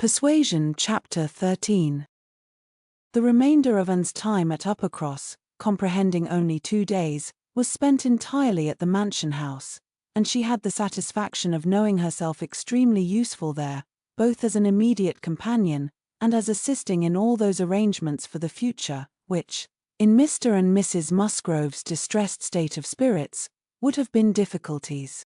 Persuasion Chapter 13. The remainder of Anne's time at Uppercross, comprehending only 2 days, was spent entirely at the mansion house, and she had the satisfaction of knowing herself extremely useful there, both as an immediate companion, and as assisting in all those arrangements for the future, which, in Mr. and Mrs. Musgrove's distressed state of spirits, would have been difficulties.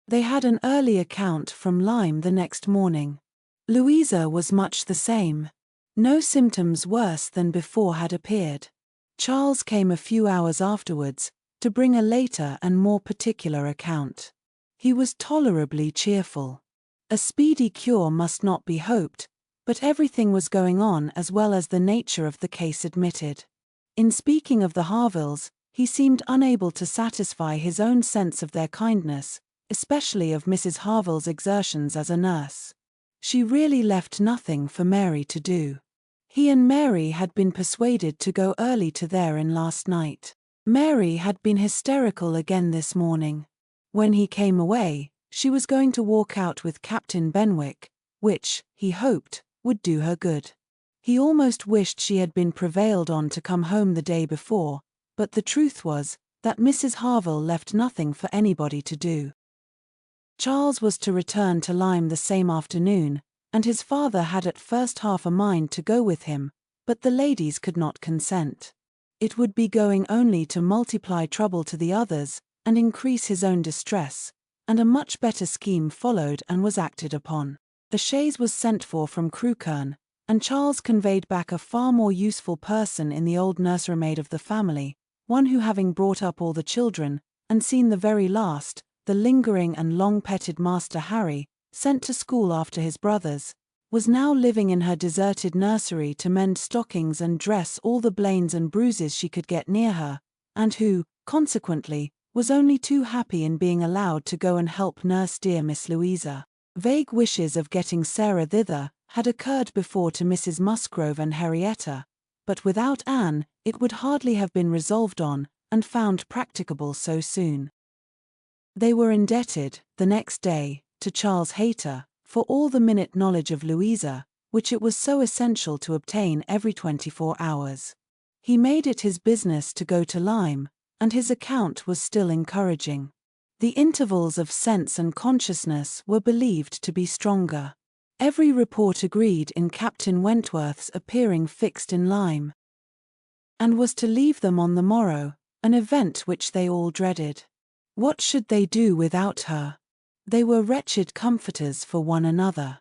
They had an early account from Lyme the next morning. Louisa was much the same. No symptoms worse than before had appeared. Charles came a few hours afterwards, to bring a later and more particular account. He was tolerably cheerful. A speedy cure must not be hoped, but everything was going on as well as the nature of the case admitted. In speaking of the Harvilles, he seemed unable to satisfy his own sense of their kindness, especially of Mrs. Harville's exertions as a nurse. She really left nothing for Mary to do. He and Mary had been persuaded to go early to their inn last night. Mary had been hysterical again this morning. When he came away, she was going to walk out with Captain Benwick, which, he hoped, would do her good. He almost wished she had been prevailed on to come home the day before, but the truth was, that Mrs. Harville left nothing for anybody to do. Charles was to return to Lyme the same afternoon, and his father had at first half a mind to go with him, but the ladies could not consent. It would be going only to multiply trouble to the others, and increase his own distress, and a much better scheme followed and was acted upon. A chaise was sent for from Crewkerne, and Charles conveyed back a far more useful person in the old nurserymaid of the family, one who, having brought up all the children, and seen the very last, the lingering and long-petted Master Harry, sent to school after his brothers, was now living in her deserted nursery to mend stockings and dress all the blains and bruises she could get near her, and who, consequently, was only too happy in being allowed to go and help nurse dear Miss Louisa. Vague wishes of getting Sarah thither had occurred before to Mrs. Musgrove and Henrietta, but without Anne it would hardly have been resolved on, and found practicable so soon. They were indebted, the next day, to Charles Hayter, for all the minute knowledge of Louisa, which it was so essential to obtain every 24 hours. He made it his business to go to Lyme, and his account was still encouraging. The intervals of sense and consciousness were believed to be stronger. Every report agreed in Captain Wentworth's appearing fixed in Lyme, and was to leave them on the morrow, an event which they all dreaded. What should they do without her? They were wretched comforters for one another.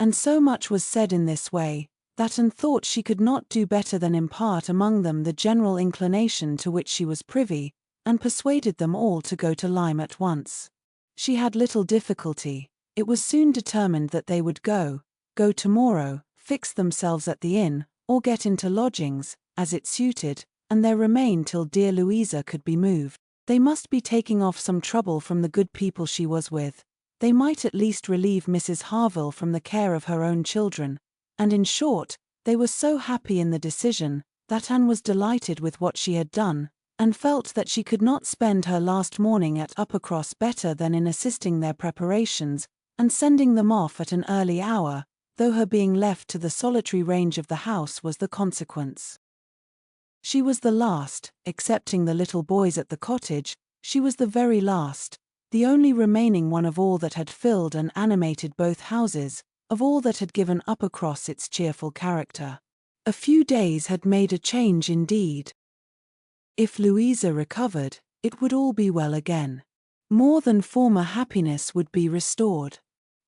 And so much was said in this way, that Anne thought she could not do better than impart among them the general inclination to which she was privy, and persuaded them all to go to Lyme at once. She had little difficulty. It was soon determined that they would go tomorrow, fix themselves at the inn, or get into lodgings, as it suited, and there remain till dear Louisa could be moved. They must be taking off some trouble from the good people she was with. They might at least relieve Mrs. Harville from the care of her own children, and in short, they were so happy in the decision, that Anne was delighted with what she had done, and felt that she could not spend her last morning at Uppercross better than in assisting their preparations, and sending them off at an early hour, though her being left to the solitary range of the house was the consequence. She was the last, excepting the little boys at the cottage, she was the very last, the only remaining one of all that had filled and animated both houses, of all that had given Uppercross its cheerful character. A few days had made a change indeed. If Louisa recovered, it would all be well again. More than former happiness would be restored.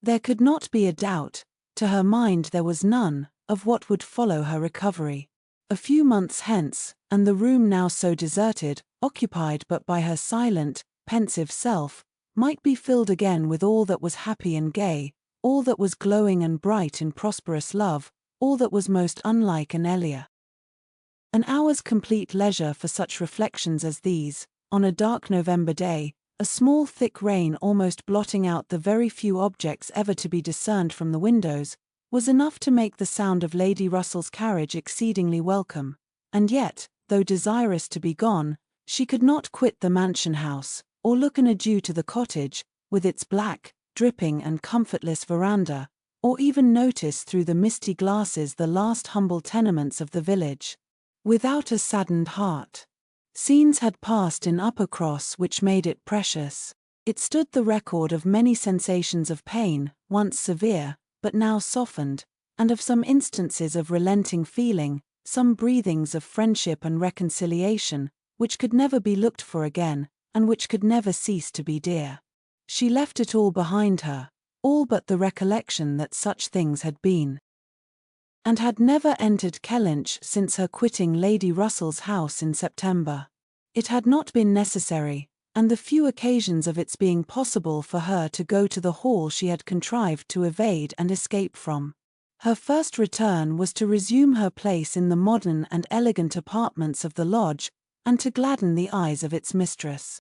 There could not be a doubt, to her mind there was none, of what would follow her recovery. A few months hence, and the room now so deserted, occupied but by her silent, pensive self, might be filled again with all that was happy and gay, all that was glowing and bright in prosperous love, all that was most unlike an Elia. An hour's complete leisure for such reflections as these, on a dark November day, a small thick rain almost blotting out the very few objects ever to be discerned from the windows, was enough to make the sound of Lady Russell's carriage exceedingly welcome, and yet, though desirous to be gone, she could not quit the mansion house, or look an adieu to the cottage, with its black, dripping and comfortless veranda, or even notice through the misty glasses the last humble tenements of the village. Without a saddened heart. Scenes had passed in Uppercross which made it precious. It stood the record of many sensations of pain, once severe, but now softened, and of some instances of relenting feeling, some breathings of friendship and reconciliation, which could never be looked for again, and which could never cease to be dear. She left it all behind her, all but the recollection that such things had been, and had never entered Kellynch since her quitting Lady Russell's house in September. It had not been necessary, and the few occasions of its being possible for her to go to the hall she had contrived to evade and escape from. Her first return was to resume her place in the modern and elegant apartments of the lodge, and to gladden the eyes of its mistress.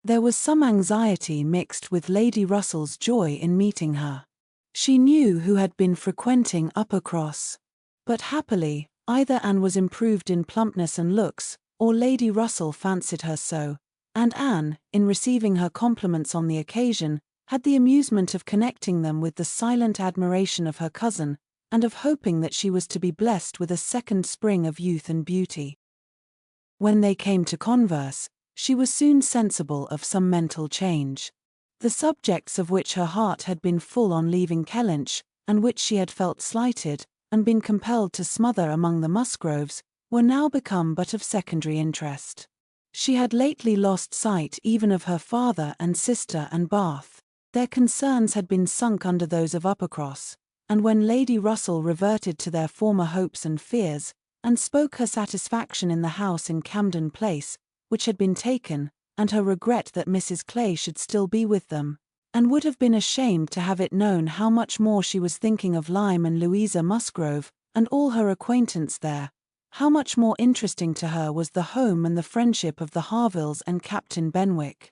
There was some anxiety mixed with Lady Russell's joy in meeting her. She knew who had been frequenting Uppercross. But happily, either Anne was improved in plumpness and looks, or Lady Russell fancied her so, and Anne, in receiving her compliments on the occasion, had the amusement of connecting them with the silent admiration of her cousin, and of hoping that she was to be blessed with a second spring of youth and beauty. When they came to converse, she was soon sensible of some mental change. The subjects of which her heart had been full on leaving Kellynch, and which she had felt slighted, and been compelled to smother among the Musgroves, were now become but of secondary interest. She had lately lost sight even of her father and sister and Bath. Their concerns had been sunk under those of Uppercross, and when Lady Russell reverted to their former hopes and fears, and spoke her satisfaction in the house in Camden Place, which had been taken, and her regret that Mrs. Clay should still be with them, and would have been ashamed to have it known how much more she was thinking of Lyme and Louisa Musgrove, and all her acquaintance there, how much more interesting to her was the home and the friendship of the Harvilles and Captain Benwick,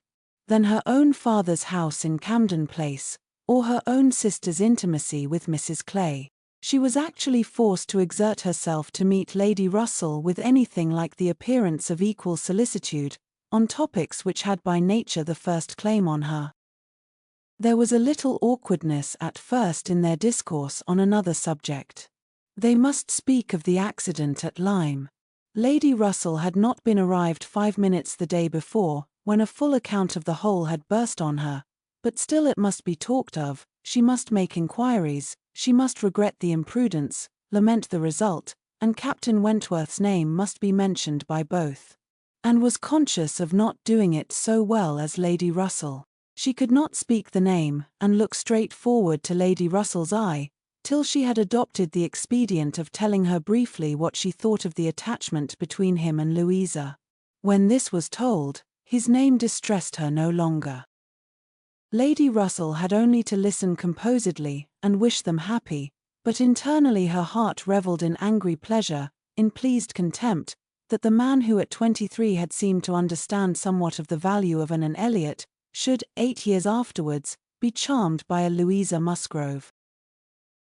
than her own father's house in Camden Place, or her own sister's intimacy with Mrs. Clay. She was actually forced to exert herself to meet Lady Russell with anything like the appearance of equal solicitude, on topics which had by nature the first claim on her. There was a little awkwardness at first in their discourse on another subject. They must speak of the accident at Lyme. Lady Russell had not been arrived 5 minutes the day before, when a full account of the whole had burst on her, but still it must be talked of, she must make inquiries, she must regret the imprudence, lament the result, and Captain Wentworth's name must be mentioned by both. Anne was conscious of not doing it so well as Lady Russell. She could not speak the name, and look straight forward to Lady Russell's eye, till she had adopted the expedient of telling her briefly what she thought of the attachment between him and Louisa. When this was told, his name distressed her no longer. Lady Russell had only to listen composedly, and wish them happy, but internally her heart revelled in angry pleasure, in pleased contempt, that the man who at 23 had seemed to understand somewhat of the value of an Elliot, should, 8 years afterwards, be charmed by a Louisa Musgrove.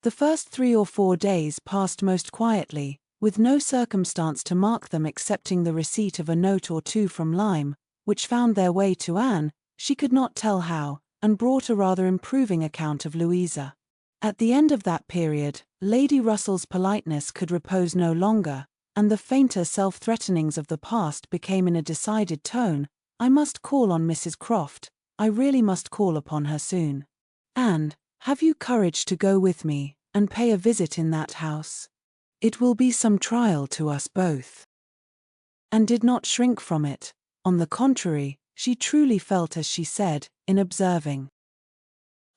The first 3 or 4 days passed most quietly, with no circumstance to mark them excepting the receipt of a note or two from Lyme, which found their way to Anne, she could not tell how, and brought a rather improving account of Louisa. At the end of that period, Lady Russell's politeness could repose no longer, and the fainter self-threatenings of the past became in a decided tone, "I must call on Mrs. Croft, I really must call upon her soon. And, have you courage to go with me, and pay a visit in that house? It will be some trial to us both." And did not shrink from it. On the contrary, she truly felt as she said, in observing,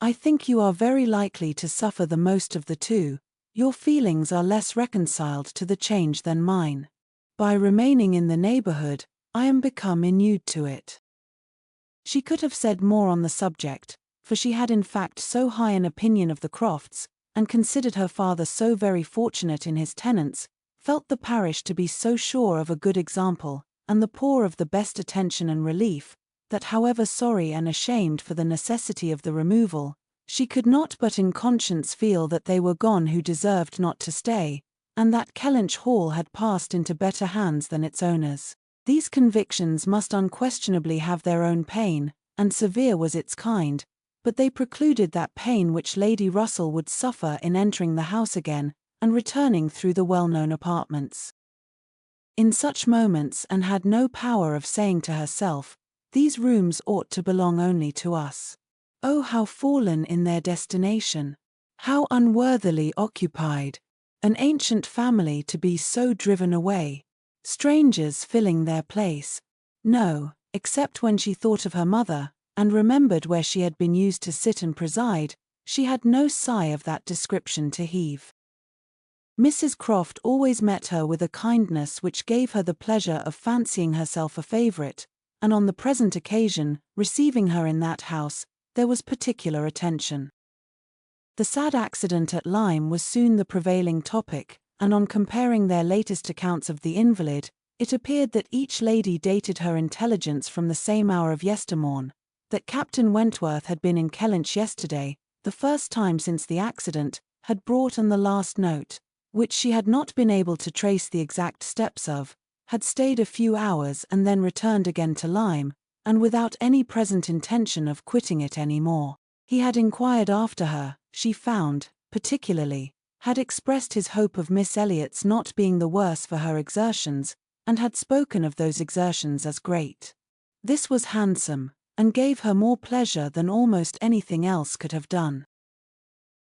"I think you are very likely to suffer the most of the two. Your feelings are less reconciled to the change than mine. By remaining in the neighborhood, I am become inured to it." She could have said more on the subject, for she had in fact so high an opinion of the Crofts, and considered her father so very fortunate in his tenants, felt the parish to be so sure of a good example, and the poor of the best attention and relief, that however sorry and ashamed for the necessity of the removal, she could not but in conscience feel that they were gone who deserved not to stay, and that Kellynch Hall had passed into better hands than its owners. These convictions must unquestionably have their own pain, and severe was its kind, but they precluded that pain which Lady Russell would suffer in entering the house again and returning through the well-known apartments. In such moments Anne had no power of saying to herself, "These rooms ought to belong only to us. Oh, how fallen in their destination! How unworthily occupied! An ancient family to be so driven away! Strangers filling their place." No, except when she thought of her mother, and remembered where she had been used to sit and preside, she had no sigh of that description to heave. Mrs. Croft always met her with a kindness which gave her the pleasure of fancying herself a favourite, and on the present occasion, receiving her in that house, there was particular attention. The sad accident at Lyme was soon the prevailing topic, and on comparing their latest accounts of the invalid, it appeared that each lady dated her intelligence from the same hour of yestermorn, that Captain Wentworth had been in Kellynch yesterday, the first time since the accident, had brought on the last note, which she had not been able to trace the exact steps of, had stayed a few hours and then returned again to Lyme, and without any present intention of quitting it any more. He had inquired after her, she found, particularly, had expressed his hope of Miss Elliot's not being the worse for her exertions, and had spoken of those exertions as great. This was handsome, and gave her more pleasure than almost anything else could have done.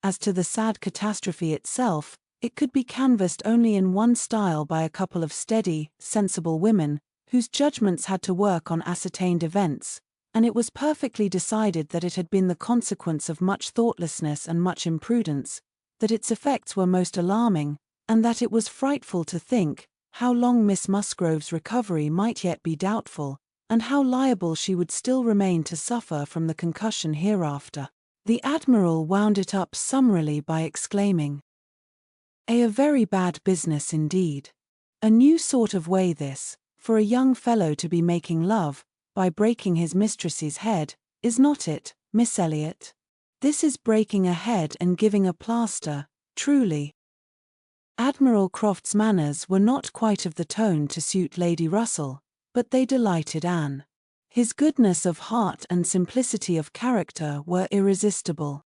As to the sad catastrophe itself, it could be canvassed only in one style by a couple of steady, sensible women, whose judgments had to work on ascertained events, and it was perfectly decided that it had been the consequence of much thoughtlessness and much imprudence, that its effects were most alarming, and that it was frightful to think how long Miss Musgrove's recovery might yet be doubtful, and how liable she would still remain to suffer from the concussion hereafter. The Admiral wound it up summarily by exclaiming, "A very bad business indeed. A new sort of way this, for a young fellow to be making love, by breaking his mistress's head, is not it, Miss Elliot? This is breaking a head and giving a plaster, truly." Admiral Croft's manners were not quite of the tone to suit Lady Russell, but they delighted Anne. His goodness of heart and simplicity of character were irresistible.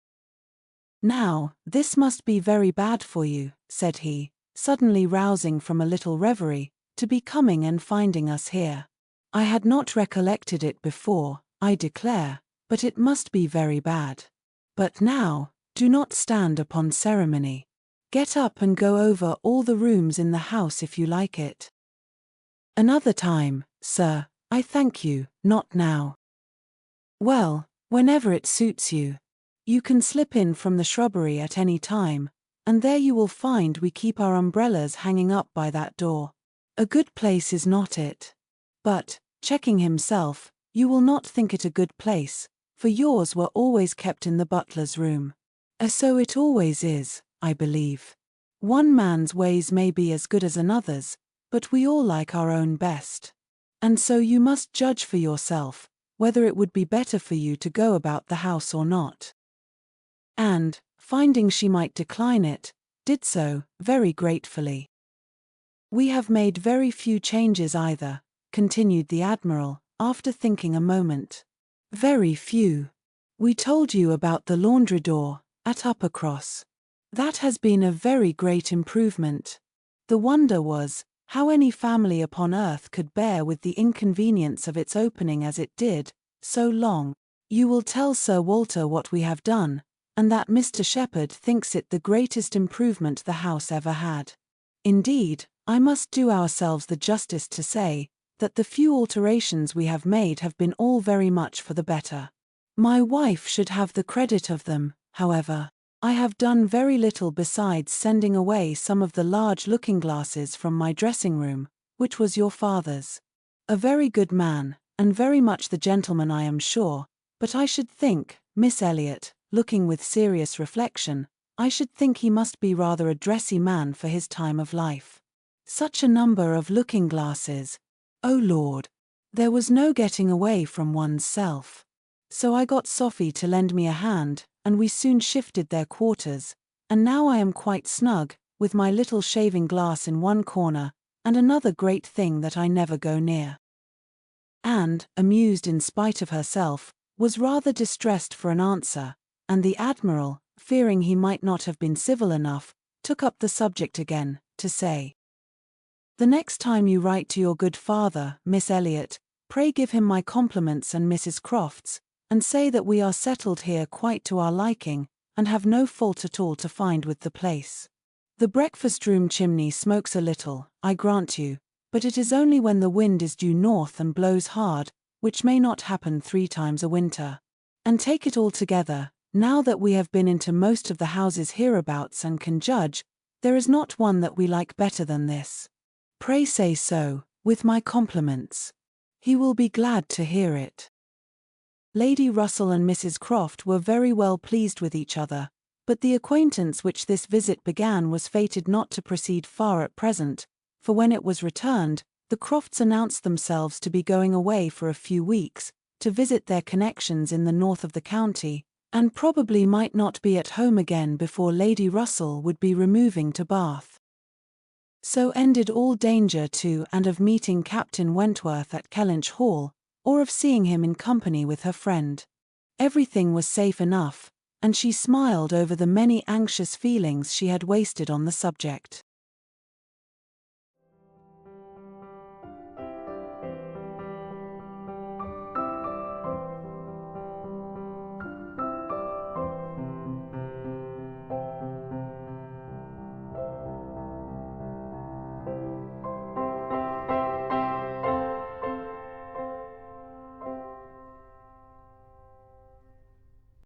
"Now, this must be very bad for you," said he, suddenly rousing from a little reverie, "to be coming and finding us here. I had not recollected it before, I declare, but it must be very bad. But now, do not stand upon ceremony. Get up and go over all the rooms in the house if you like it." "Another time, sir, I thank you, not now." "Well, whenever it suits you. You can slip in from the shrubbery at any time, and there you will find we keep our umbrellas hanging up by that door. A good place is not it? But," checking himself, "you will not think it a good place, for yours were always kept in the butler's room. So it always is, I believe. One man's ways may be as good as another's, but we all like our own best. And so you must judge for yourself, whether it would be better for you to go about the house or not." And, finding she might decline it, did so, very gratefully. "We have made very few changes either," continued the Admiral, after thinking a moment. "Very few. We told you about the laundry door, at Uppercross. That has been a very great improvement. The wonder was, how any family upon earth could bear with the inconvenience of its opening as it did, so long. You will tell Sir Walter what we have done, and that Mr. Shepherd thinks it the greatest improvement the house ever had. Indeed, I must do ourselves the justice to say, that the few alterations we have made have been all very much for the better. My wife should have the credit of them, however. I have done very little besides sending away some of the large looking-glasses from my dressing-room, which was your father's. A very good man, and very much the gentleman I am sure, but I should think, Miss Elliot, looking with serious reflection, I should think he must be rather a dressy man for his time of life. Such a number of looking-glasses! Oh Lord! There was no getting away from one's self. So I got Sophie to lend me a hand, and we soon shifted their quarters, and now I am quite snug, with my little shaving glass in one corner, and another great thing that I never go near." And, amused in spite of herself, was rather distressed for an answer, and the Admiral, fearing he might not have been civil enough, took up the subject again, to say, "The next time you write to your good father, Miss Elliot, pray give him my compliments and Mrs. Croft's, and say that we are settled here quite to our liking, and have no fault at all to find with the place. The breakfast-room chimney smokes a little, I grant you, but it is only when the wind is due north and blows hard, which may not happen 3 times a winter. And take it all together, now that we have been into most of the houses hereabouts and can judge, there is not one that we like better than this. Pray say so, with my compliments. He will be glad to hear it." Lady Russell and Mrs. Croft were very well pleased with each other, but the acquaintance which this visit began was fated not to proceed far at present, for when it was returned, the Crofts announced themselves to be going away for a few weeks, to visit their connections in the north of the county, and probably might not be at home again before Lady Russell would be removing to Bath. So ended all danger to and of meeting Captain Wentworth at Kellynch Hall, or of seeing him in company with her friend. Everything was safe enough, and she smiled over the many anxious feelings she had wasted on the subject.